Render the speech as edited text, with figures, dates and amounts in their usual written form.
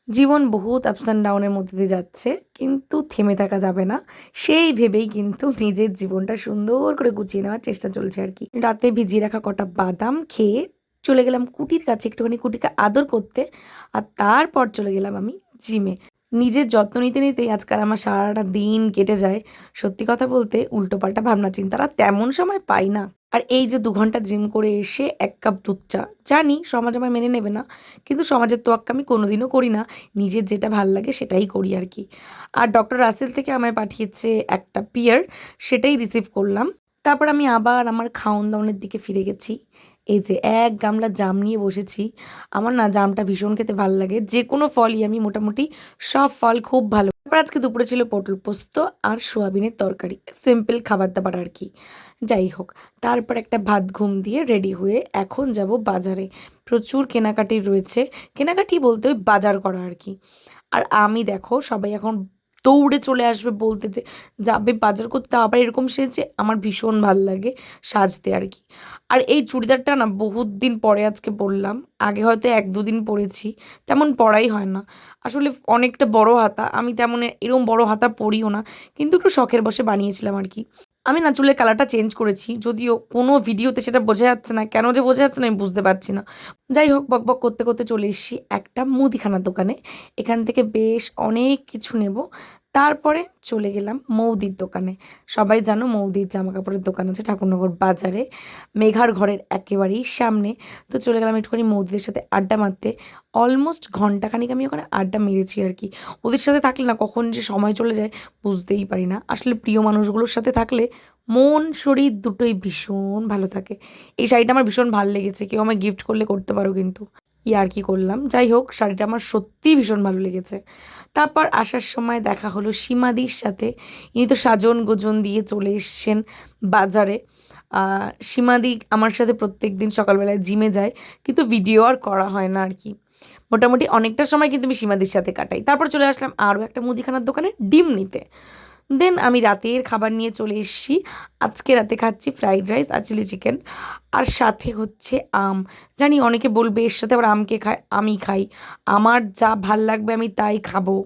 জীবন বহুত ups and ডাউনের মধ্যে দিয়ে যাচ্ছে, কিন্তু থেমে থাকা যাবে না। সেই ভেবেই কিন্তু নিজের জীবনটা সুন্দর করে গুছিয়ে নেওয়ার চেষ্টা চলছে আর কি। রাতে ভিজিয়ে রাখা কটা বাদাম খেয়ে চলে গেলাম কুটির কাছে একটুখানি কুটিকে আদর করতে। আর তারপর চলে গেলাম আমি জিমে। নিজের যত্ন নিতে নিতেই আজকাল আমার সারাটা দিন কেটে যায়। সত্যি কথা বলতে উল্টোপাল্টা ভাবনা চিন্তারা তেমন সময় পাই না। আর এই যে ২ ঘন্টা জিম করে এসে ১ কাপ দুধ চা, জানি সমাজ আমায় মেনে নেবে না, কিন্তু সমাজের তোয়াক্কা আমি কোনোদিনও করি না। নিজের যেটা ভাল লাগে সেটাই করি আর কি। আর ডক্টর রাসেল থেকে আমায় পাঠিয়েছে একটা পিয়ার, সেটাই রিসিভ করলাম। তারপর আমি আবার আমার খাওন-দাওনের দিকে ফিরে গেছি। এই যে ১ গামলা জাম নিয়ে বসেছি। আমার না জামটা ভীষণ খেতে ভাল লাগে। যেকোনো ফলই আমি মোটামুটি সব ফল খুব ভালো। তারপর আজকে দুপুরে ছিল পটল পোস্ত আর সোয়াবিনের তরকারি। সিম্পল খাবার-দাবার আর কি। যাই হোক, তারপর একটা ভাত ঘুম দিয়ে রেডি হয়ে এখন যাব বাজারে। প্রচুর কেনাকাটি রয়েছে। কেনাকাটি বলতে ওই বাজার করা আর কি। আর আমি দেখো সবাই এখন দৌড়ে চলে আসবে বলতে যে যাবে বাজার করতে, আবার এরকম সেজে আমার ভীষণ ভাল লাগে সাজতে আর কি। আর এই চুড়িদারটা না বহুত দিন পরে আজকে পরলাম। আগে হয়তো ১-২ দিন পরেছি, তেমন পরাই হয় না। আসলে অনেকটা বড় হাতা, আমি তেমন এরকম বড় হাতা পরিও না, কিন্তু একটু শখের বশে বানিয়েছিলাম আর কি। আমি না চুলের কালারটা চেঞ্জ করেছি, যদিও কোনো ভিডিওতে সেটা বোঝা যাচ্ছে না। কেন যে বোঝা যাচ্ছে না আমি বুঝতে পারছি না। যাই হোক, বকবক করতে করতে চলে এসেছি একটা মুদিখানার দোকানে। এখান থেকে বেশ অনেক কিছু নেব। তারপরে চলে গেলাম মৌদির দোকানে। সবাই জানো মৌদির জামাকাপড়ের দোকান আছে ঠাকুরনগর বাজারে, মেঘার ঘরের একেবারেই সামনে। তো চলে গেলাম একটুখানি মৌদিদের সাথে আড্ডা মারতে। অলমোস্ট ঘন্টাখানিক আমি ওখানে আড্ডা মেরেছি আর কি। ওদের সাথে থাকলে না কখন যে সময় চলে যায় বুঝতেই পারি না। আসলে প্রিয় মানুষগুলোর সাথে থাকলে মন শরীর দুটোই ভীষণ ভালো থাকে। এই শাড়িটা আমার ভীষণ ভাল লেগেছে। কেউ আমায় গিফট করলে করতে পারো কিন্তু। ইয়ার্কি করলাম। যাই হোক, শাড়িটা আমার সত্যিই ভীষণ ভালো লেগেছে। তারপর আসার সময় দেখা হলো সীমাদির সাথে। ইনি তো সাজন-গোজন দিয়ে চলে এসছেন বাজারে। আ সীমাদি আমার সাথে প্রত্যেকদিন সকালবেলায় জিমে যায়। কিন্তু ভিডিও আর করা হয় না আর কি। মোটামুটি অনেকটা সময় কিন্তু আমি সীমাদির সাথে কাটাই। তারপর চলে আসলাম আরও একটা মুদিখানার দোকানে ডিম নিতে। দেন আমি রাতের খাবার নিয়ে চলে এসেছি। আজকে রাতে খাচ্ছি ফ্রাইড রাইস আর চিলি চিকেন। আর সাথে হচ্ছে আম। জানি অনেকে বলবে এর সাথে আবার আম কে খায়? আমি খাই। আমার যা ভাল লাগবে আমি তাই খাবো।